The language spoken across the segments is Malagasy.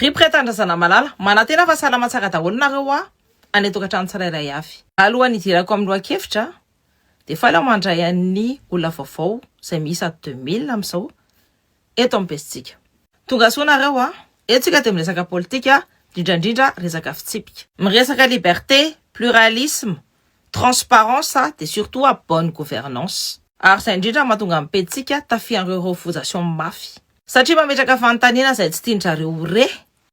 Ry pretandrazana malala manatena fa salama tsara daholo nareo any tokatrano tsirairay avy. Alohan'ny idirako amin'ny loha-kevitra de fa la mandray an'ny olona vaovao izay misy 2000 amin'izao eto amin'ny pesitsika. Tonga soa nareo etsika de miresaka politika, indrindra resaka fitsipika. Miresaka liberté, pluralisme, transparence de surtout bonne gouvernance. Ary izay indrindra mahatonga amin'ny pesitsika tafian'ireo refusation mafy. Satria mametraka fanontaniana izay tsy tianjareo re.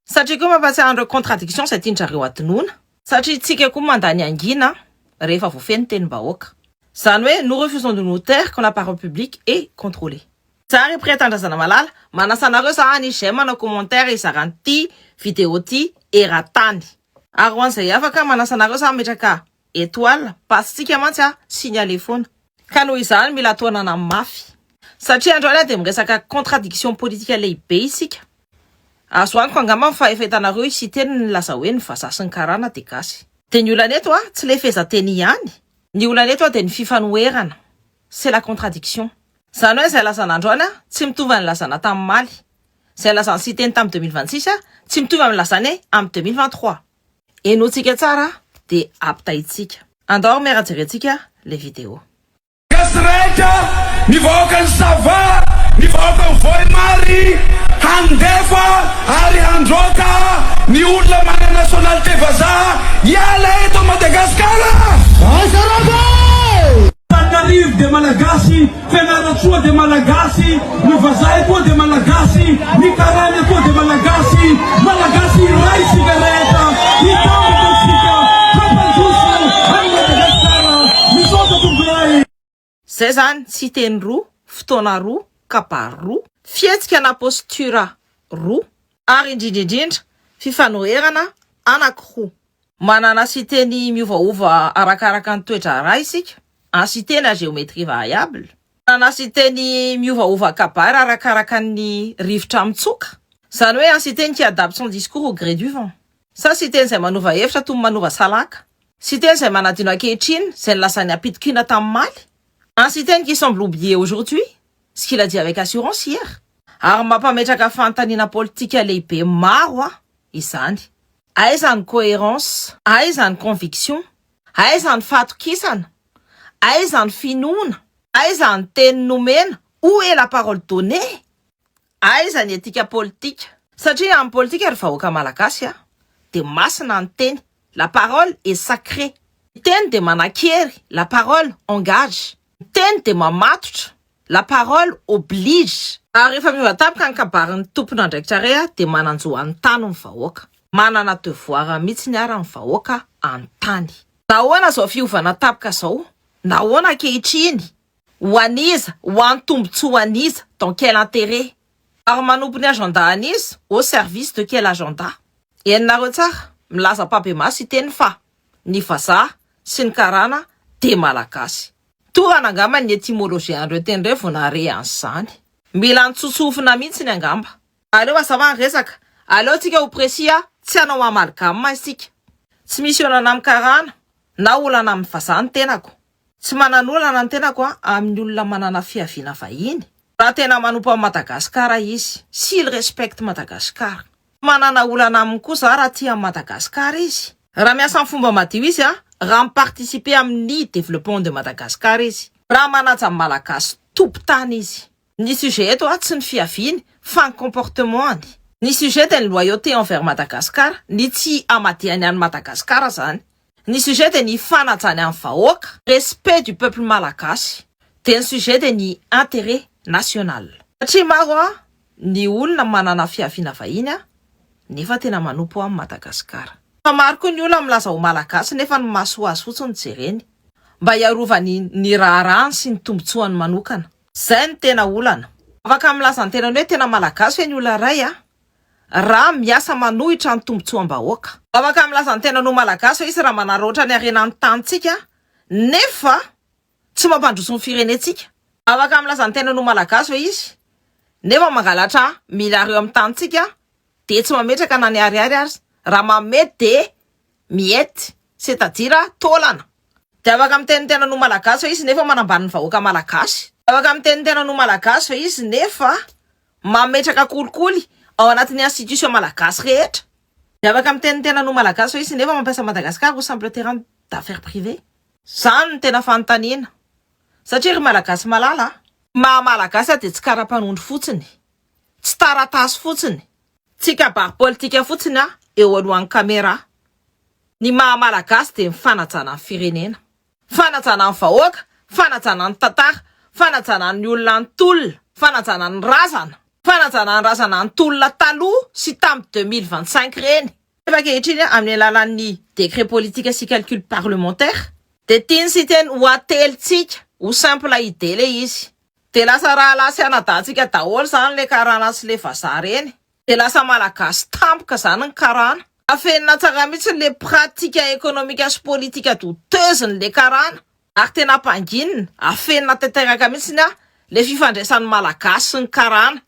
Satria koa mampatsiahy an'ireo contradiction izay tianjareo adinoina. Satria tsika koa mandany angina rehefa voafeny tenim-bahoaka. Zany hoe nous refusons de nous taire quand la parole publique est contrôlée. Tsara pretandrazana malala, manasa nareo sa ny j'aime manao commentaire izaranty vidéo ty eratany. Ary ho an'izay afaka manasa nareo sa metraka étoile pasitsika mantsy signaler foana. Ka noho izany mila atoanana mafy. Satria androany de miresaka contradiction politique lehibe isika. Azo aniko angamba fa efa hitanareo isiteny ny laza hoe ny vazaha sy ny karana de gasy. De ny olana eto tsy le fehezanteny ihany. Ny olana eto de ny fifanoherana. C'est la contradiction. Zany hoe izay lazana androany tsy mitovy amin'ny lazana tamin'ny maly. Izay lazana siteny tamin'ny 2026 tsy mitovy amin'ny lazany amin'ny 2023. Enotsika tsara de apitaitsika. Andao miarajeretsika le vidéo. Gasreika, nivoaka ny sava, nivoaka ny voimary, handefa ary handroaka ny olona mana nationalité vazaha hiala eto Madagasikara. Anarivo de Malagasy, Fianarantsoa de Malagasy, ny vazaha koa de Malagasy, ny karana koa de Malagasy, Malagasy iray sigareta, hitambatsika, kampandroso any Madagasikara, misaotra tomboray. Zay zany tsy teny roa, fotoana roa, kabary roa, fietsika na postura roa, ary indrindrindrindra fifanoherana anankiroa. Manana siteny miovaova arakaraka ny toetra ra isika, siteny à géométrie variable. Manana siteny miovaova kabary arakaraka ny rivotra mitsoka. Zany hoe siteny qui adapte son discours au gré du vent. Sa siteny izay manova hevitra toy ny manova salaka. Siteny izay manadino ankehitriny, izay nilasany apitikina tamin'ny maly. Un siteny qui semble oublier aujourd'hui ce qu'il a dit avec assurance hier. Ary mampametraka fanontaniana politika lehibe maro izany. Aizany cohérence, aizany conviction, aizany fahatokisana, aizany finoana, aizany teny nomena, où est la parole donnée? Aizany éthique politique. Satria amin'ny politika ry vahoaka malagasy de masina ny teny. La parole est sacrée. Teny de manakery, la parole engage. Teny de mamatotra, la parole oblige. Ary rehefa mivatapaka ny kabarin'ny tompona andraikitra de mananjo an-tany ny vahoaka. Manana devoir mihitsy ny ara ny vahoaka an-tany. Nahoana zao fiovana tapaka zao? Nahoana ankehitriny? Ho aniza? Ho antombontsoa ho aniza? Dans quel intérêt? Ary manompo ny agenda aniza? Au service de quel agenda? Henonareo tsara, milaza pabe masy teny fa ny vazaha sy ny karana de malagasy. Torana angamba ny étymologie andreo teny reo vao nare an'izany. Mila nitsotsofina mihitsy ny angamba. Aleo azava ny resaka. Aleo tsika ho presia tsy hanao amalgame isika. Tsy misy olana amin'ny karana na olana amin'ny vazaha ny tenako. Tsy mananolana ny tenako amin'ny olona manana fiaviana vahiny. Raha tena manompo amin'ny Madagasikara izy, s'il respecte Madagasikara. Manana olana aminy kosa raha tia Madagasikara izy. Raha miasa amin'ny fomba madio izy raha mi-participer amin'ny développement de Madagascar izy. Raha manaja malagasy tompon-tany izy. Ny sujet eto tsy ny fiaviany fa ny comportement. Ny sujet de ny loyauté envers Madagascar, ny tsy amadiany any Madagascar zany. Ny sujet de ny fanajany amin'ny vahoaka, respect du peuple malagasy. De ny sujet de ny intérêt national. Satria maro ny olona manana fiaviana vahiny nefa tena manompo amin'ny Madagascar. Fa maro koa ny olona milaza ho malagasy nefa ny masoa azy fotsiny jereny. Mba hiarovany ny raharahany sy ny tombontsoany manokana. Zay ny tena olana. Afaka milaza ny tena hoe tena malagasy ny olona ray raha miasa manohitra ny tombontsoam-bahoaka. Afaka milaza ny tena no malagasy izy raha manaroatra ny arenan'ny tanitsika nefa tsy mampandroso ny firenetsika. Afaka milaza ny tena no malagasy izy nefa mangalatra milary eo amin'ny tanitsika de tsy mametraka na ny ariary azy. Raha mamety de miety, c'est-à-dire tolana. De afaka miteny tena no malagasy izy nefa manambany ny vahoaka malagasy. Afaka miteny tena no malagasy izy nefa mametraka kolikoly ao anatin'ny institution malagasy rehetra. Dia afaka miteny tena no malagasy hoe izy nefa mampiasa Madagasikara au simple terrain d'affaires privées. Zany no tena fanontaniana. Satria ry malagasy malala, maha malagasy dia tsy kara-panondro fotsiny, tsy taratasy fotsiny, tsy kabary politika fotsiny eo alohan'ny caméra. Ny maha malagasy dia mifanajana amin'ny firenena, fanajana amin'ny vahoaka, fanajana ny tantara, fanajana ny olona antolona, fanajana ny razana, fanajana ny razana antolona taloha sy tamin'ny 2025 reny. Efa kehitriny amin'ny alalan'ny décret politique sy calcul parlementaire dia tiany sy teny ho atelitsika ho simple idée le izy. Dia lasa raha lasa anadantsika daholo zany le karana sy le vazaha reny. Dia lasa malagasy tampoka zany ny karana. Afenina tsara mihitsy le pratika économique sy politika douteuse le karana. Ary tena ampanginina, afenina tanteraka mihitsy le fifandraisan'ny malagasy sy ny karana.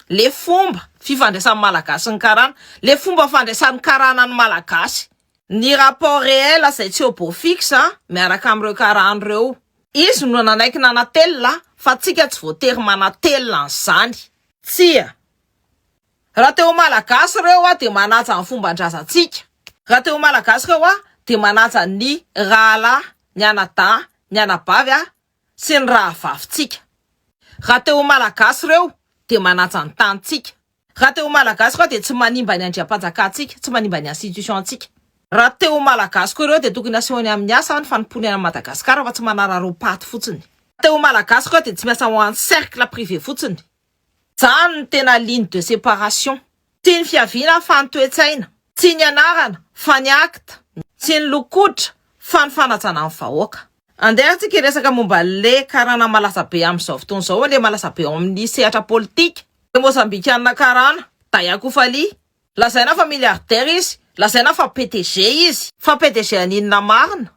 Le fomba fifandraisan'ny malagasy sy ny karana, le fomba fandraisan'ny karana ny malagasy. Ny rapport réel izay tsy obo fixe miaraka amin'ireo karana ireo. Izy no nanaiky nanatelina fa tsika tsy voatery manatelina an'izany. Tsia. Raha teo malagasy ireo dia manaja ny fomban-drazantsika. Raha teo malagasy ireo dia manaja ny rahalahy, ny anadahy, ny anabavy sy ny rahavavintsika. Raha teo malagasy ireo dia manaja ny tanitsika. Raha teo malagasy ireo dia tsy manimba ny andriam-panjakantsika, tsy manimba ny institution-tsika. Raha teo malagasy koa ireo dia tokony asehony amin'ny asa ny fanomponana Madagasikara fa tsy manararo paty fotsiny. Teo malagasy koa dia tsy miasa ho an'ny cercle privé fotsiny. Zany ny tena ligne de séparation. Tsy ny fiaviana fa ny toe-tsaina, tsy ny anarana fa ny akta, tsy ny lokotra fa ny fanajana amin'ny vahoaka. Andehantsika resaka momba le karana malaza be amin'izao fotoana izao, le malaza be ao amin'ny sehatra politika. Mozambikanina karana, Dayakoufali, lazaina fa milliardaire izy, lazaina fa PDG izy, fa PDG aninona marina,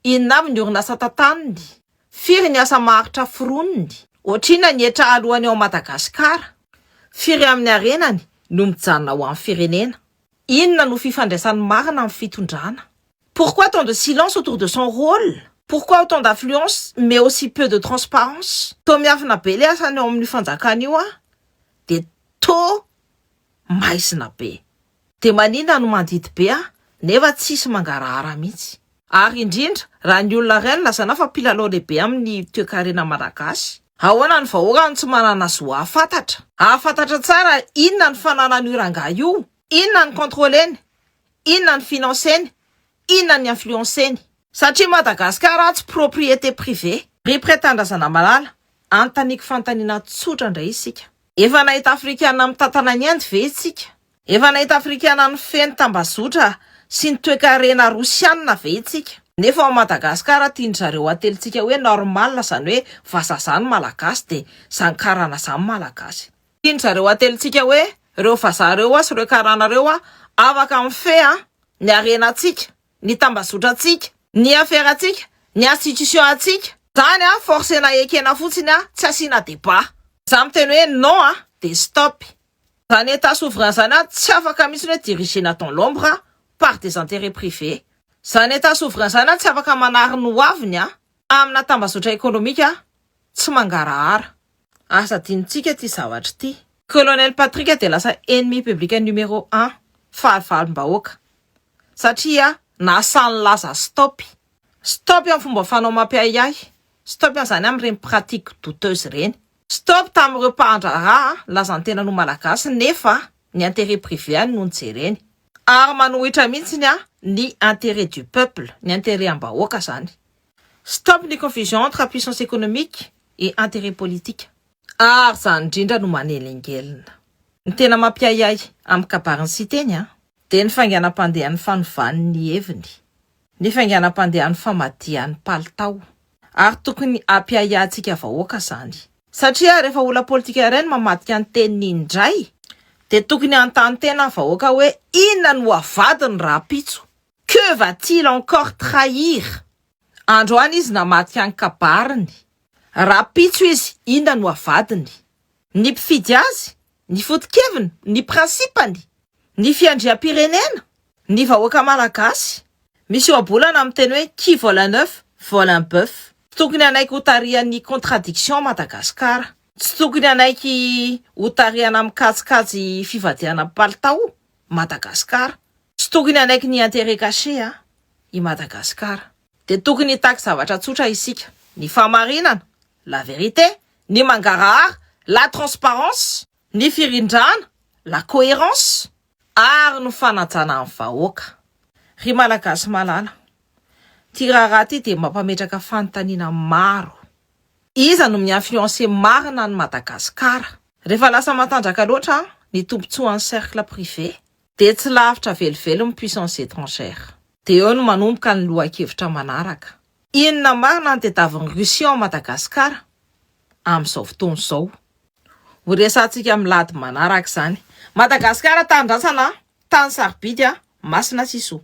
inona avy ny orinasa tataniny, firy ny asa maharitra foroniny, ohatrina ny etra alohany ao Madagasikara, firy amin'ny arenany no mijanona ho amin'ny firenena, inona no fifandraisan'ny marina amin'ny fitondrana. Pourquoi tant de silence autour de son rôle? Pourquoi autant d'influence mais aussi peu de transparence? To miafina be le asany ao amin'ny fanjakana io dia to maisina be. Dia maninona no mandidy be nefa tsisy mangarahara mihitsy. Ary indrindra raha ny olona iray lazaina fa mpilalao lehibe amin'ny toe-karena malagasy. Ahoana ny vahoaka no tsy manana azy ho ahafantatra? Ahafantatra tsara inona ny fananany io rangahy io, inona ny contrôleny, inona ny financeny, inona ny influenceny. Satria Madagasikara tsy propriété privée. Ry pretendrazana malala, antaniky fantaniana tsotra indray isika. Efa nahita Afrikana mitantana ny Inde ve isika? Efa nahita Afrikana ny feno tambazotra sy ny toe-karena Rosianina ve isika? Nefa ao Madagasikara tiany zareo atelitsika hoe normal zany hoe vazaha zany malagasy dia zany karana zany malagasy. Tiany zareo atelitsika hoe reo vazaha reo sy reo karana reo afaka mife ny arenatsika, ny tambazotratsika, ny aferatsika, ny institution atsika. Zany forcena ekena fotsiny tsy asiana débat. Zany miteny hoe non dia stop. Zany état souverain zany tsy afaka mihitsy hoe dirigé dans l'ombre par des intérêts privés. Zany état souverain zany tsy afaka manary ny hoaviny amina tambazotra économique tsy mangarahara. Asa dinitsika ty zavatra ty. Colonel Patrick dia lasa ennemi public numéro 1 fahavalom-bahoaka. Satria nasany laza stop. Stop amin'ny fomba fanao mampiayay. Stop zany amin'ireny pratique douteuse reny. Stop tamin'ireo mpahandraha lazany tena no malagasy nefa ny intérêt privé no jereny. Ary manohitra mihitsy ny intérêt du peuple, ny intérêt am-bahoaka zany. Stop ny confusion entre puissance économique et intérêt politique. Ary zany indrindra no manelingelina. Ny tena mampiayay amin'ny kabariny sy teny dia ny fainganam-pandehan'ny fanovan'ny heviny, ny fainganam-pandehan'ny famadihan'ny palitao. Ary tokony ampiayantsika vahoaka zany. Satria rehefa olona politika ireny mamadika ny teniny indray, dia tokony antany tena vahoaka hoe inona no avadiny rapitso. Que va-t-il encore trahir? Androany izy namadika ny kabariny. Rapitso izy inona no avadiny? Ny mpifidy azy, ny foto-keviny, ny prinsipany, ny fiandriam-pirenena, ny vahoaka malagasy. Misy ohabolana amin'ny teny hoe qui vole un œuf, vole un bœuf. Tokony anaiky ho tarihan'ny contradiction Madagasikara. Tsy tokony anaiky ho tarihana mikajikajy fivadiana palitao Madagasikara. Tsy tokony anaiky ny intérêt caché i Madagasikara. De tokony hitaky zavatra tsotra isika. Ny famarinana, la vérité, ny mangarahara, la transparence, ny firindrana, la cohérence, ary ny fanajana amin'ny vahoaka. Ry Malagasy malala, ty raharaha ty de mampametraka fanontaniana maro. Iza no mi-influencer marina ny Madagasikara? Rehefa lasa matanjaka loatra ny tombotsoan'ny cercle privé, de tsy lavitra velively ny puissance étrangère. De eo no manomboka ny lohan-kevitra manaraka. Inona marina ny tediavin'ny Russia Madagasikara amin'izao fotoana izao? Ho resantsika milady manaraka izany. Madagasikara tandrasana, tany sarobidy, masina Tsiso.